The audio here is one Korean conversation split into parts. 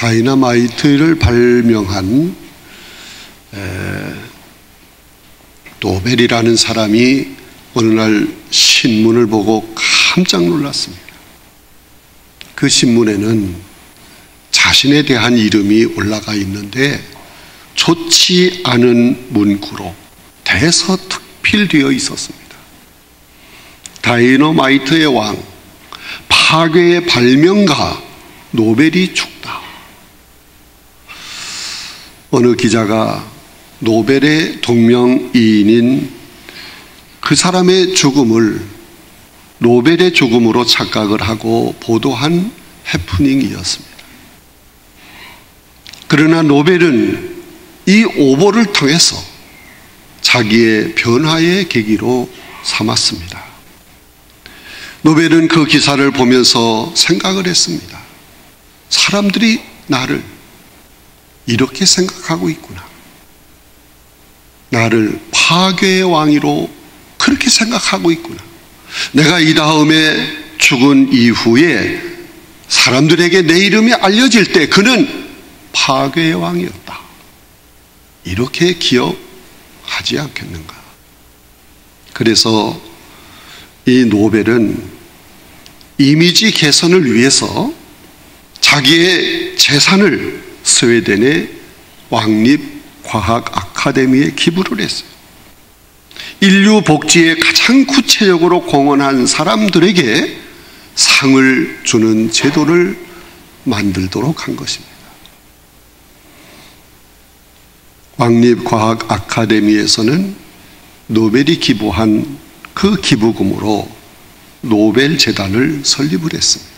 다이너마이트를 발명한 노벨이라는 사람이 어느 날 신문을 보고 깜짝 놀랐습니다. 그 신문에는 자신에 대한 이름이 올라가 있는데 좋지 않은 문구로 대서특필되어 있었습니다. 다이너마이트의 왕, 파괴의 발명가, 노벨이 죽다. 어느 기자가 노벨의 동명이인인 그 사람의 죽음을 노벨의 죽음으로 착각을 하고 보도한 해프닝이었습니다. 그러나 노벨은 이 오보를 통해서 자기의 변화의 계기로 삼았습니다. 노벨은 그 기사를 보면서 생각을 했습니다. 사람들이 나를 이렇게 생각하고 있구나. 나를 파괴의 왕으로 그렇게 생각하고 있구나. 내가 이 다음에 죽은 이후에 사람들에게 내 이름이 알려질 때 그는 파괴의 왕이었다. 이렇게 기억하지 않겠는가. 그래서 이 노벨은 이미지 개선을 위해서 자기의 재산을 스웨덴의 왕립과학 아카데미에 기부를 했어요. 인류 복지에 가장 구체적으로 공헌한 사람들에게 상을 주는 제도를 만들도록 한 것입니다. 왕립과학 아카데미에서는 노벨이 기부한 그 기부금으로 노벨 재단을 설립을 했습니다.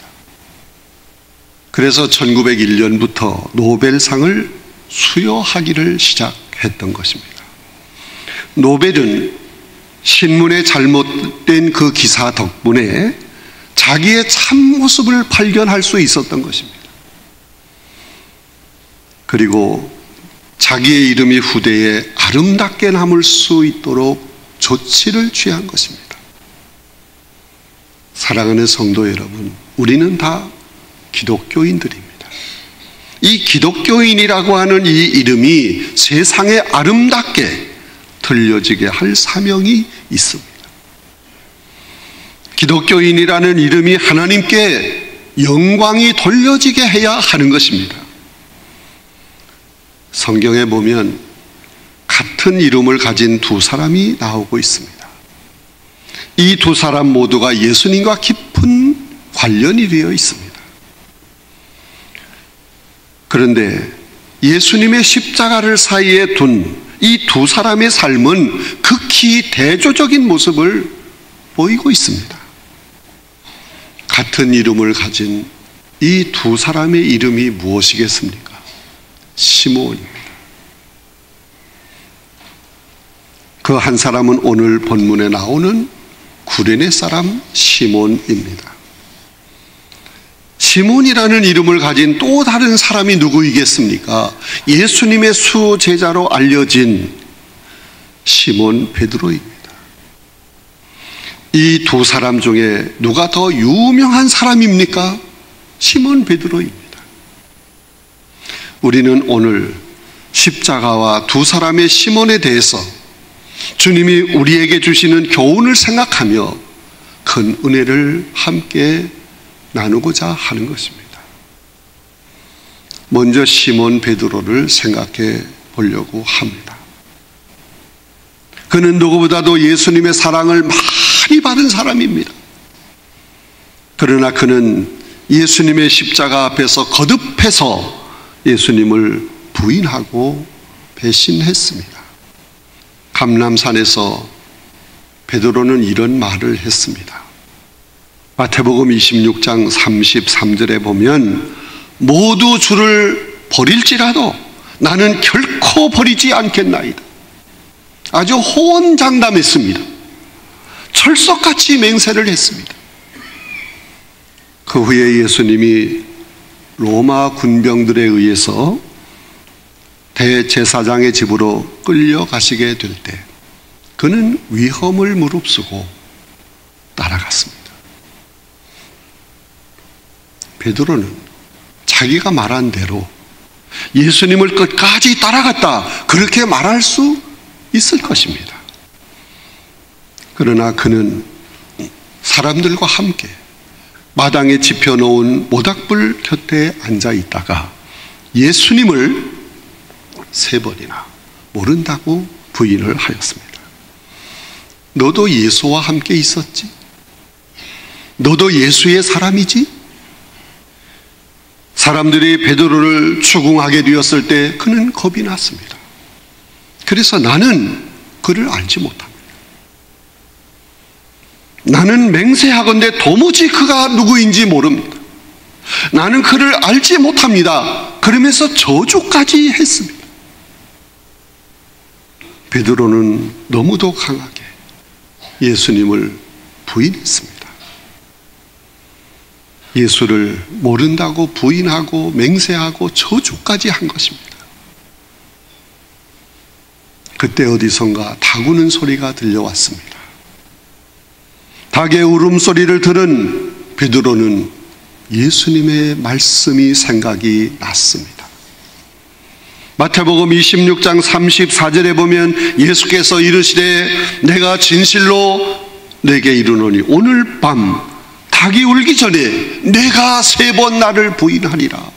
그래서 1901년부터 노벨상을 수여하기를 시작했던 것입니다. 노벨은 신문에 잘못된 그 기사 덕분에 자기의 참모습을 발견할 수 있었던 것입니다. 그리고 자기의 이름이 후대에 아름답게 남을 수 있도록 조치를 취한 것입니다. 사랑하는 성도 여러분, 우리는 다 기독교인들입니다. 이 기독교인이라고 하는 이 이름이 세상에 아름답게 들려지게 할 사명이 있습니다. 기독교인이라는 이름이 하나님께 영광이 돌려지게 해야 하는 것입니다. 성경에 보면 같은 이름을 가진 두 사람이 나오고 있습니다. 이 두 사람 모두가 예수님과 깊은 관련이 되어 있습니다. 그런데 예수님의 십자가를 사이에 둔 이 두 사람의 삶은 극히 대조적인 모습을 보이고 있습니다. 같은 이름을 가진 이 두 사람의 이름이 무엇이겠습니까? 시므온입니다. 그 한 사람은 오늘 본문에 나오는 구레네 사람 시몬입니다. 시몬이라는 이름을 가진 또 다른 사람이 누구이겠습니까? 예수님의 수제자로 알려진 시몬 베드로입니다. 이 두 사람 중에 누가 더 유명한 사람입니까? 시몬 베드로입니다. 우리는 오늘 십자가와 두 사람의 시몬에 대해서 주님이 우리에게 주시는 교훈을 생각하며 큰 은혜를 함께 나누고자 하는 것입니다. 먼저 시몬 베드로를 생각해 보려고 합니다. 그는 누구보다도 예수님의 사랑을 많이 받은 사람입니다. 그러나 그는 예수님의 십자가 앞에서 거듭해서 예수님을 부인하고 배신했습니다. 감람산에서 베드로는 이런 말을 했습니다. 마태복음 26장 33절에 보면 모두 주를 버릴지라도 나는 결코 버리지 않겠나이다. 아주 호언장담했습니다. 철석같이 맹세를 했습니다. 그 후에 예수님이 로마 군병들에 의해서 대제사장의 집으로 끌려가시게 될 때 그는 위험을 무릅쓰고 따라갔습니다. 베드로는 자기가 말한 대로 예수님을 끝까지 따라갔다, 그렇게 말할 수 있을 것입니다. 그러나 그는 사람들과 함께 마당에 지펴놓은 모닥불 곁에 앉아 있다가 예수님을 3번이나 모른다고 부인을 하였습니다. 너도 예수와 함께 있었지? 너도 예수의 사람이지? 사람들이 베드로를 추궁하게 되었을 때 그는 겁이 났습니다. 그래서 나는 그를 알지 못합니다. 나는 맹세하건대 도무지 그가 누구인지 모릅니다. 나는 그를 알지 못합니다. 그러면서 저주까지 했습니다. 베드로는 너무도 강하게 예수님을 부인했습니다. 예수를 모른다고 부인하고 맹세하고 저주까지 한 것입니다. 그때 어디선가 닭 우는 소리가 들려왔습니다. 닭의 울음소리를 들은 베드로는 예수님의 말씀이 생각이 났습니다. 마태복음 26장 34절에 보면 예수께서 이르시되 내가 진실로 내게 이르노니 오늘 밤 닭이 울기 전에 내가 3번 나를 부인하리라.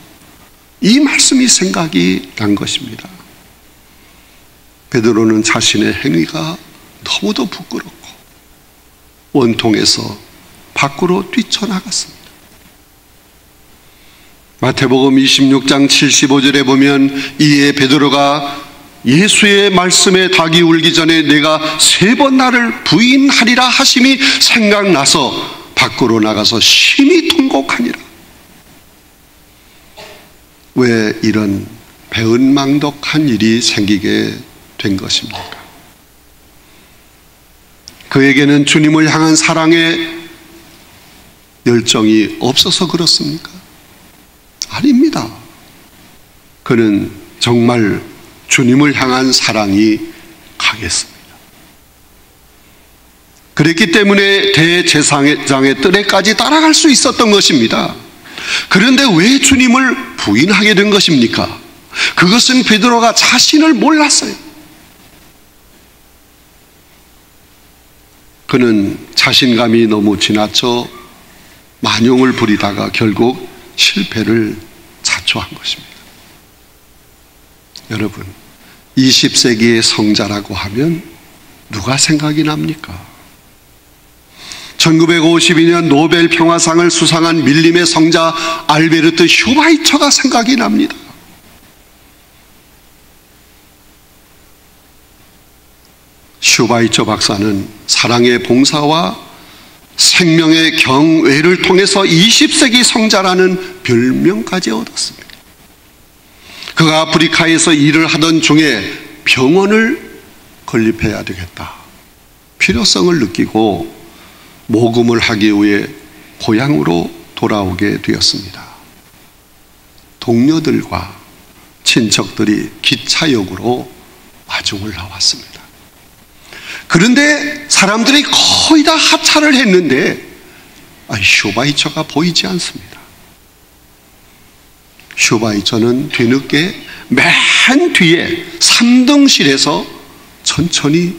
이 말씀이 생각이 난 것입니다. 베드로는 자신의 행위가 너무도 부끄럽고 원통에서 밖으로 뛰쳐나갔습니다. 마태복음 26장 75절에 보면 이에 베드로가 예수의 말씀에 닭이 울기 전에 내가 3번 나를 부인하리라 하심이 생각나서 밖으로 나가서 심히 통곡하니라. 왜 이런 배은망덕한 일이 생기게 된 것입니까? 그에게는 주님을 향한 사랑의 열정이 없어서 그렇습니까? 아닙니다. 그는 정말 주님을 향한 사랑이 강했습니다. 그랬기 때문에 대제사장의 뜰에까지 따라갈 수 있었던 것입니다. 그런데 왜 주님을 부인하게 된 것입니까? 그것은 베드로가 자신을 몰랐어요. 그는 자신감이 너무 지나쳐 만용을 부리다가 결국 실패를 자초한 것입니다. 여러분, 20세기의 성자라고 하면 누가 생각이 납니까? 1952년 노벨 평화상을 수상한 밀림의 성자 알베르트 슈바이처가 생각이 납니다. 슈바이처 박사는 사랑의 봉사와 생명의 경외를 통해서 20세기 성자라는 별명까지 얻었습니다. 그가 아프리카에서 일을 하던 중에 병원을 건립해야 되겠다, 필요성을 느끼고 모금을 하기 위해 고향으로 돌아오게 되었습니다. 동료들과 친척들이 기차역으로 마중을 나왔습니다. 그런데 사람들이 거의 다 하차를 했는데 슈바이처가 보이지 않습니다. 슈바이처는 뒤늦게 맨 뒤에 3등실에서 천천히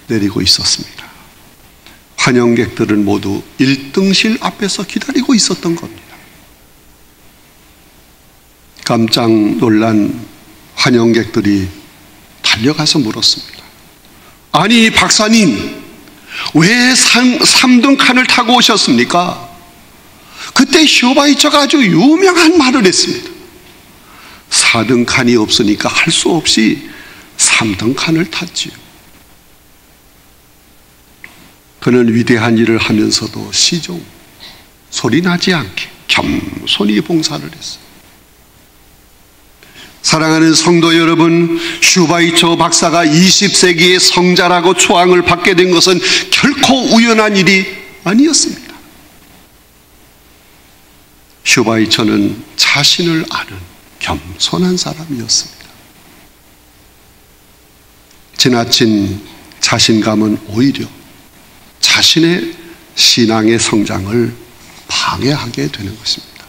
내리고 있었습니다. 환영객들은 모두 1등실 앞에서 기다리고 있었던 겁니다. 깜짝 놀란 환영객들이 달려가서 물었습니다. 아니 박사님, 왜 3등 칸을 타고 오셨습니까? 그때 슈바이처가 아주 유명한 말을 했습니다. 4등 칸이 없으니까 할 수 없이 3등 칸을 탔지요. 그는 위대한 일을 하면서도 시종 소리 나지 않게 겸손히 봉사를 했어요. 사랑하는 성도 여러분, 슈바이처 박사가 20세기의 성자라고 초항을 받게 된 것은 결코 우연한 일이 아니었습니다. 슈바이처는 자신을 아는 겸손한 사람이었습니다. 지나친 자신감은 오히려 자신의 신앙의 성장을 방해하게 되는 것입니다.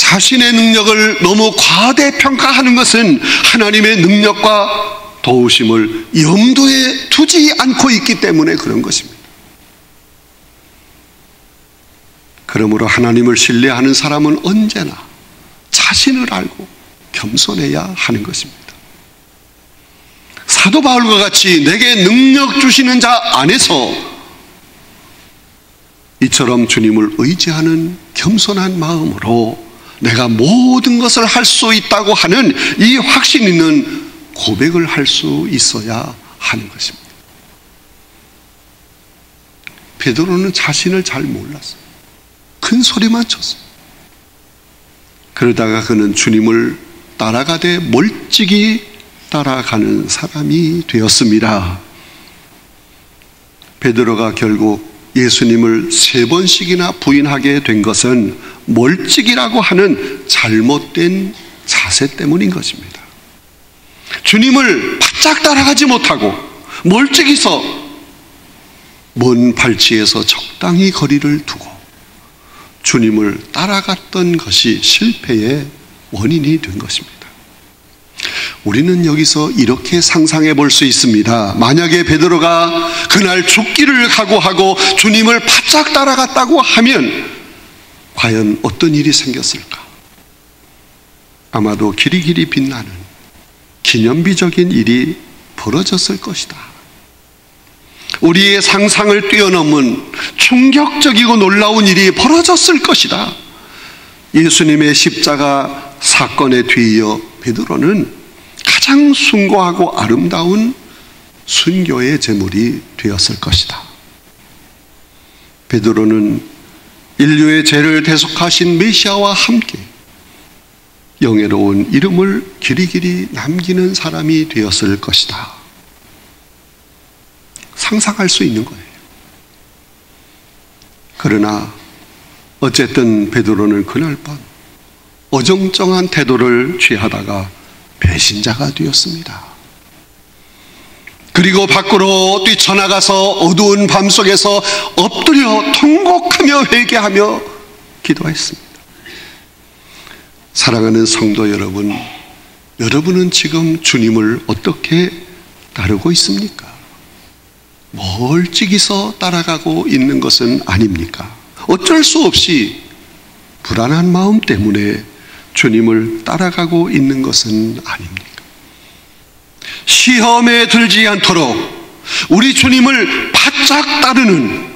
자신의 능력을 너무 과대평가하는 것은 하나님의 능력과 도우심을 염두에 두지 않고 있기 때문에 그런 것입니다. 그러므로 하나님을 신뢰하는 사람은 언제나 자신을 알고 겸손해야 하는 것입니다. 사도 바울과 같이 내게 능력 주시는 자 안에서 이처럼 주님을 의지하는 겸손한 마음으로 내가 모든 것을 할 수 있다고 하는 이 확신 있는 고백을 할 수 있어야 하는 것입니다. 베드로는 자신을 잘 몰랐어요. 큰 소리만 쳤어요. 그러다가 그는 주님을 따라가되 멀찍이 따라가는 사람이 되었습니다. 베드로가 결국 예수님을 3번씩이나 부인하게 된 것은 멀찍이라고 하는 잘못된 자세 때문인 것입니다. 주님을 바짝 따라가지 못하고 멀찍이서 먼 발치에서 적당히 거리를 두고 주님을 따라갔던 것이 실패의 원인이 된 것입니다. 우리는 여기서 이렇게 상상해 볼 수 있습니다. 만약에 베드로가 그날 죽기를 각오하고 주님을 바짝 따라갔다고 하면 과연 어떤 일이 생겼을까? 아마도 기리기리 빛나는 기념비적인 일이 벌어졌을 것이다. 우리의 상상을 뛰어넘은 충격적이고 놀라운 일이 벌어졌을 것이다. 예수님의 십자가 사건에 뒤이어 베드로는 가장 숭고하고 아름다운 순교의 제물이 되었을 것이다. 베드로는 인류의 죄를 대속하신 메시아와 함께 영예로운 이름을 길이길이 남기는 사람이 되었을 것이다. 상상할 수 있는 거예요. 그러나 어쨌든 베드로는 그날 밤 어정쩡한 태도를 취하다가 배신자가 되었습니다. 그리고 밖으로 뛰쳐나가서 어두운 밤속에서 엎드려 통곡하며 회개하며 기도했습니다. 사랑하는 성도 여러분, 여러분은 지금 주님을 어떻게 따르고 있습니까? 멀찍이서 따라가고 있는 것은 아닙니까? 어쩔 수 없이 불안한 마음 때문에 주님을 따라가고 있는 것은 아닙니까? 시험에 들지 않도록 우리 주님을 바짝 따르는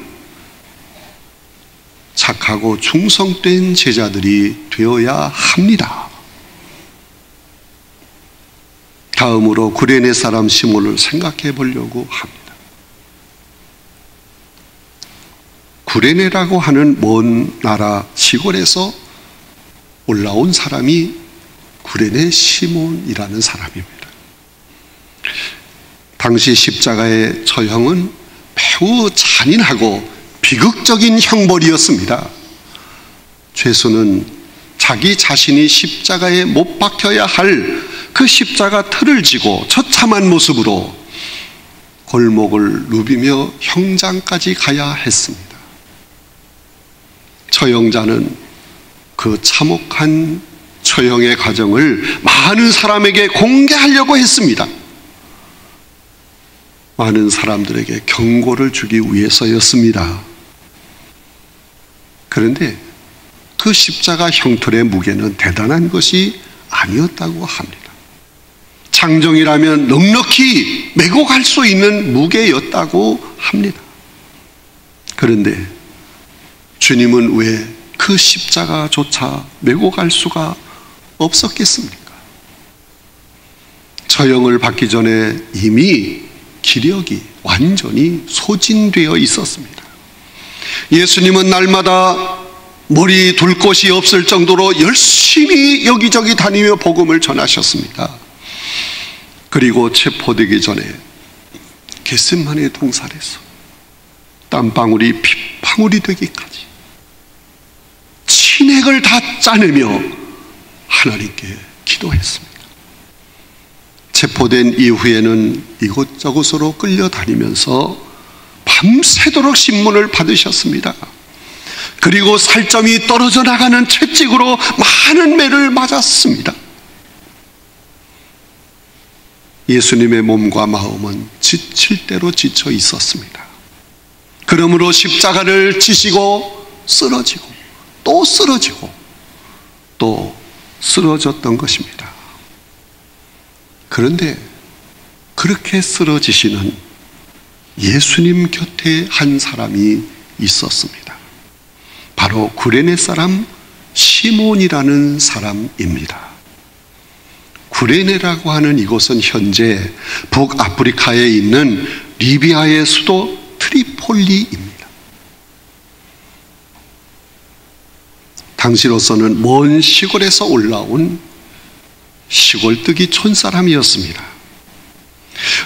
착하고 충성된 제자들이 되어야 합니다. 다음으로 구레네 사람 시몬을 생각해 보려고 합니다. 구레네라고 하는 먼 나라 시골에서 올라온 사람이 구레네 시몬이라는 사람입니다. 당시 십자가의 처형은 매우 잔인하고 비극적인 형벌이었습니다. 죄수는 자기 자신이 십자가에 못 박혀야 할 그 십자가 틀을 지고 처참한 모습으로 골목을 누비며 형장까지 가야 했습니다. 처형자는 그 참혹한 처형의 과정을 많은 사람에게 공개하려고 했습니다. 많은 사람들에게 경고를 주기 위해서였습니다. 그런데 그 십자가 형틀의 무게는 대단한 것이 아니었다고 합니다. 장정이라면 넉넉히 메고 갈 수 있는 무게였다고 합니다. 그런데 주님은 왜 그 십자가조차 메고 갈 수가 없었겠습니까? 처형을 받기 전에 이미 기력이 완전히 소진되어 있었습니다. 예수님은 날마다 머리 둘 곳이 없을 정도로 열심히 여기저기 다니며 복음을 전하셨습니다. 그리고 체포되기 전에 겟세마네 동산에서 땀방울이 핏방울이 되기까지 친액을 다 짜내며 하나님께 기도했습니다. 체포된 이후에는 이곳저곳으로 끌려다니면서 밤새도록 신문을 받으셨습니다. 그리고 살점이 떨어져 나가는 채찍으로 많은 매를 맞았습니다. 예수님의 몸과 마음은 지칠 대로 지쳐 있었습니다. 그러므로 십자가를 지시고 쓰러지고 또 쓰러지고 또 쓰러졌던 것입니다. 그런데 그렇게 쓰러지시는 예수님 곁에 한 사람이 있었습니다. 바로 구레네 사람 시몬이라는 사람입니다. 구레네라고 하는 이곳은 현재 북아프리카에 있는 리비아의 수도 트리폴리입니다. 당시로서는 먼 시골에서 올라온 시골뜨기 촌사람이었습니다.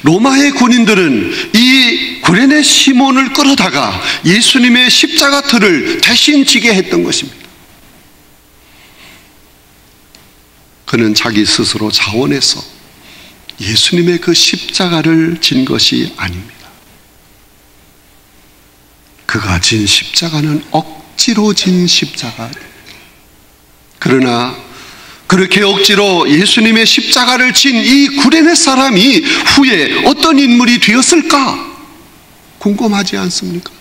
로마의 군인들은 이 구레네 시몬을 끌어다가 예수님의 십자가 틀을 대신 지게 했던 것입니다. 그는 자기 스스로 자원해서 예수님의 그 십자가를 진 것이 아닙니다. 그가 진 십자가는 억지로 진 십자가입니다. 그러나 그렇게 억지로 예수님의 십자가를 진 이 구레네 사람이 후에 어떤 인물이 되었을까 궁금하지 않습니까?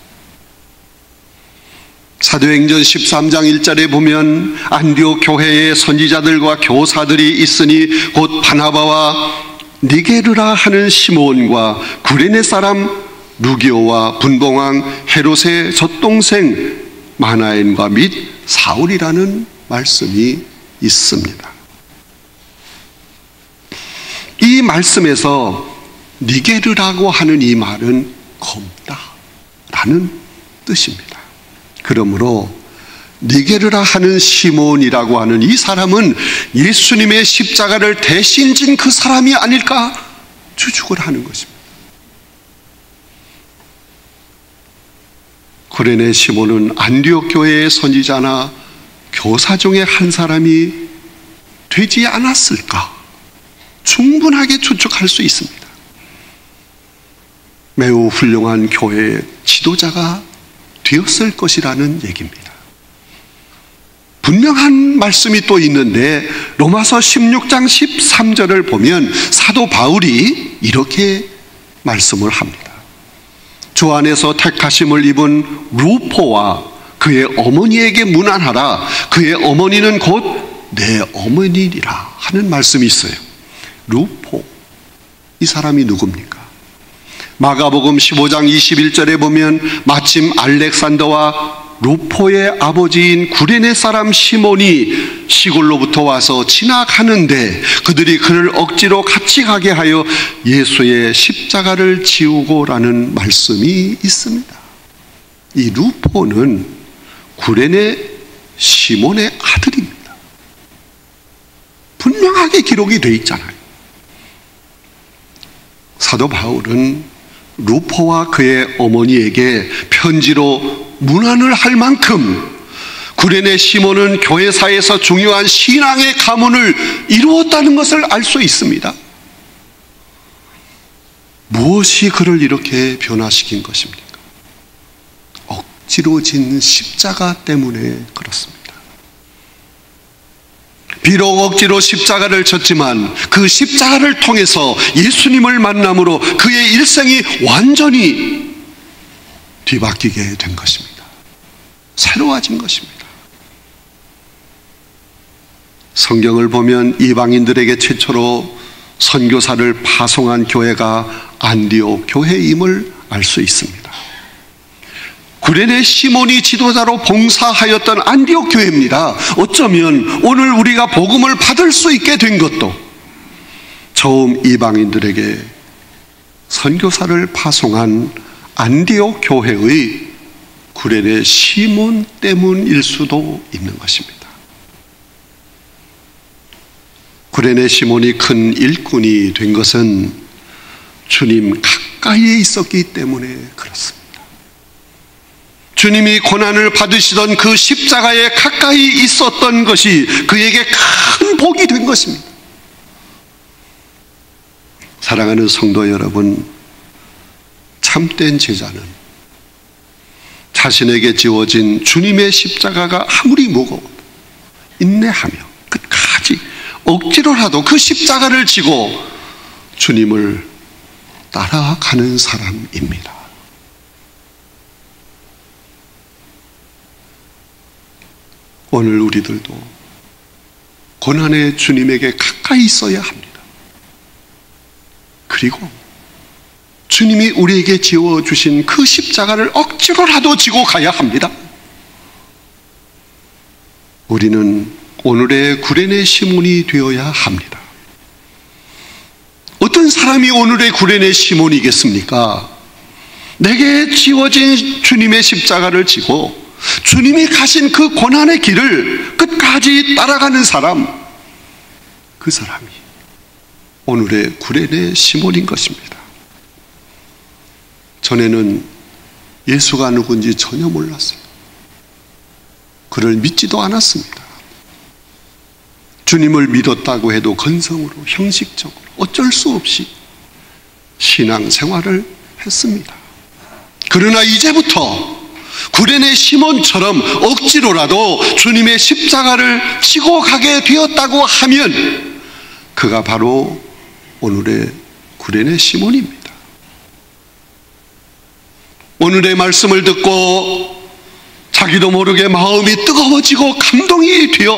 사도행전 13장 1절에 보면 안디옥 교회의 선지자들과 교사들이 있으니 곧 바나바와 니게르라 하는 시몬과 구레네 사람 루기오와 분봉왕 헤롯의 젖동생 마나엔과 및 사울이라는 말씀이 있습니다. 이 말씀에서 니게르라고 하는 이 말은 검다라는 뜻입니다. 그러므로 니게르라 하는 시몬이라고 하는 이 사람은 예수님의 십자가를 대신 진 그 사람이 아닐까 추측을 하는 것입니다. 구레네 시몬은 안디옥 교회의 선지자나 교사 중에 한 사람이 되지 않았을까 충분하게 추측할 수 있습니다. 매우 훌륭한 교회의 지도자가 되었을 것이라는 얘기입니다. 분명한 말씀이 또 있는데 로마서 16장 13절을 보면 사도 바울이 이렇게 말씀을 합니다. 주 안에서 택하심을 입은 루포와 그의 어머니에게 문안하라. 그의 어머니는 곧 내 어머니니라 하는 말씀이 있어요. 루포, 이 사람이 누굽니까? 마가복음 15장 21절에 보면 마침 알렉산더와 루포의 아버지인 구레네 사람 시몬이 시골로부터 와서 지나가는데 그들이 그를 억지로 같이 가게 하여 예수의 십자가를 지우고라는 말씀이 있습니다. 이 루포는 구레네 시몬의 아들입니다. 분명하게 기록이 되어 있잖아요. 사도 바울은 루포와 그의 어머니에게 편지로 문안을 할 만큼 구레네 시몬은 교회사에서 중요한 신앙의 가문을 이루었다는 것을 알 수 있습니다. 무엇이 그를 이렇게 변화시킨 것입니까? 억지로 진 십자가 때문에 그렇습니다. 비록 억지로 십자가를 졌지만 그 십자가를 통해서 예수님을 만남으로 그의 일생이 완전히 뒤바뀌게 된 것입니다. 새로워진 것입니다. 성경을 보면 이방인들에게 최초로 선교사를 파송한 교회가 안디옥 교회임을 알 수 있습니다. 구레네 시몬이 지도자로 봉사하였던 안디옥 교회입니다. 어쩌면 오늘 우리가 복음을 받을 수 있게 된 것도 처음 이방인들에게 선교사를 파송한 안디옥 교회의 구레네 시몬 때문일 수도 있는 것입니다. 구레네 시몬이 큰 일꾼이 된 것은 주님 가까이에 있었기 때문에 그렇습니다. 주님이 고난을 받으시던 그 십자가에 가까이 있었던 것이 그에게 큰 복이 된 것입니다. 사랑하는 성도 여러분, 참된 제자는 자신에게 지워진 주님의 십자가가 아무리 무거워도 인내하며 끝까지 억지로라도 그 십자가를 지고 주님을 따라가는 사람입니다. 오늘 우리들도 고난의 주님에게 가까이 있어야 합니다. 그리고 주님이 우리에게 지어주신 그 십자가를 억지로라도 지고 가야 합니다. 우리는 오늘의 구레네 시몬이 되어야 합니다. 어떤 사람이 오늘의 구레네 시몬이겠습니까? 내게 지어진 주님의 십자가를 지고 주님이 가신 그 고난의 길을 끝까지 따라가는 사람, 그 사람이 오늘의 구레네 시몬인 것입니다. 전에는 예수가 누군지 전혀 몰랐어요. 그를 믿지도 않았습니다. 주님을 믿었다고 해도 건성으로, 형식적으로 어쩔 수 없이 신앙생활을 했습니다. 그러나 이제부터 구레네 시몬처럼 억지로라도 주님의 십자가를 지고 가게 되었다고 하면 그가 바로 오늘의 구레네 시몬입니다. 오늘의 말씀을 듣고 자기도 모르게 마음이 뜨거워지고 감동이 되어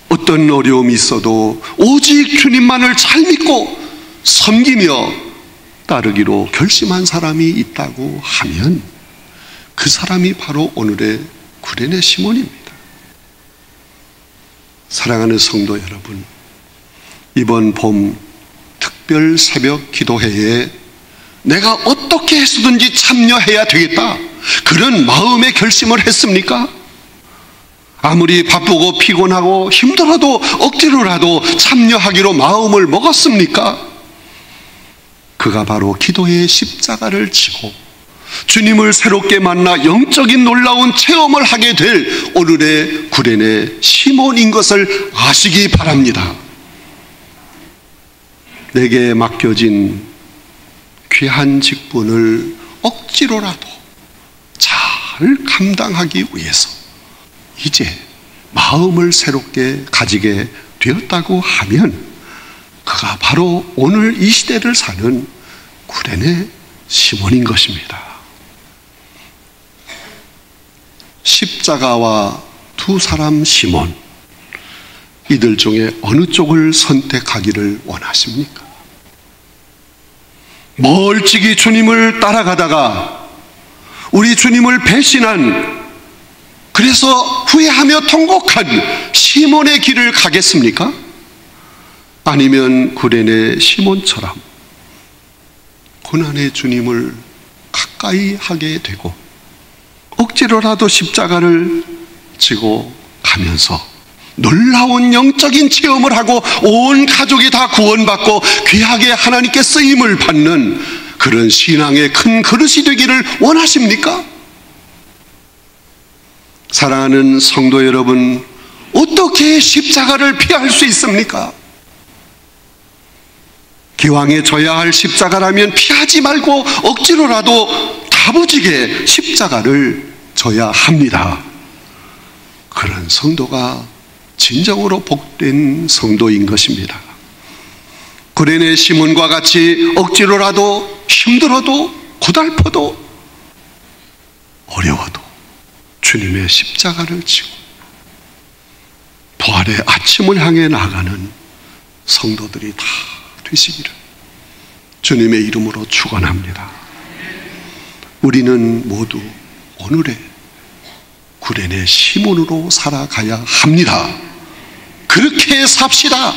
어떤 어려움이 있어도 오직 주님만을 잘 믿고 섬기며 따르기로 결심한 사람이 있다고 하면 그 사람이 바로 오늘의 구레네 시몬입니다. 사랑하는 성도 여러분, 이번 봄 특별 새벽 기도회에 내가 어떻게 해서든지 참여해야 되겠다, 그런 마음의 결심을 했습니까? 아무리 바쁘고 피곤하고 힘들어도 억지로라도 참여하기로 마음을 먹었습니까? 그가 바로 기도의 십자가를 지고 주님을 새롭게 만나 영적인 놀라운 체험을 하게 될 오늘의 구레네 시몬인 것을 아시기 바랍니다. 내게 맡겨진 귀한 직분을 억지로라도 잘 감당하기 위해서 이제 마음을 새롭게 가지게 되었다고 하면 그가 바로 오늘 이 시대를 사는 구레네 시몬인 것입니다. 십자가와 두 사람 시몬, 이들 중에 어느 쪽을 선택하기를 원하십니까? 멀찍이 주님을 따라가다가 우리 주님을 배신한, 그래서 후회하며 통곡한 시몬의 길을 가겠습니까? 아니면 구레네 시몬처럼 고난의 주님을 가까이 하게 되고 억지로라도 십자가를 지고 가면서 놀라운 영적인 체험을 하고 온 가족이 다 구원받고 귀하게 하나님께 쓰임을 받는 그런 신앙의 큰 그릇이 되기를 원하십니까? 사랑하는 성도 여러분, 어떻게 십자가를 피할 수 있습니까? 기왕에 져야 할 십자가라면 피하지 말고 억지로라도 다부지게 십자가를 져야 합니다. 그런 성도가 진정으로 복된 성도인 것입니다. 구레네 시몬과 같이 억지로라도 힘들어도 고달퍼도 어려워도 주님의 십자가를 지고 부활의 아침을 향해 나가는 성도들이 다 되시기를 주님의 이름으로 축원합니다. 우리는 모두 오늘의 구레네 시몬으로 살아가야 합니다. 그렇게 삽시다.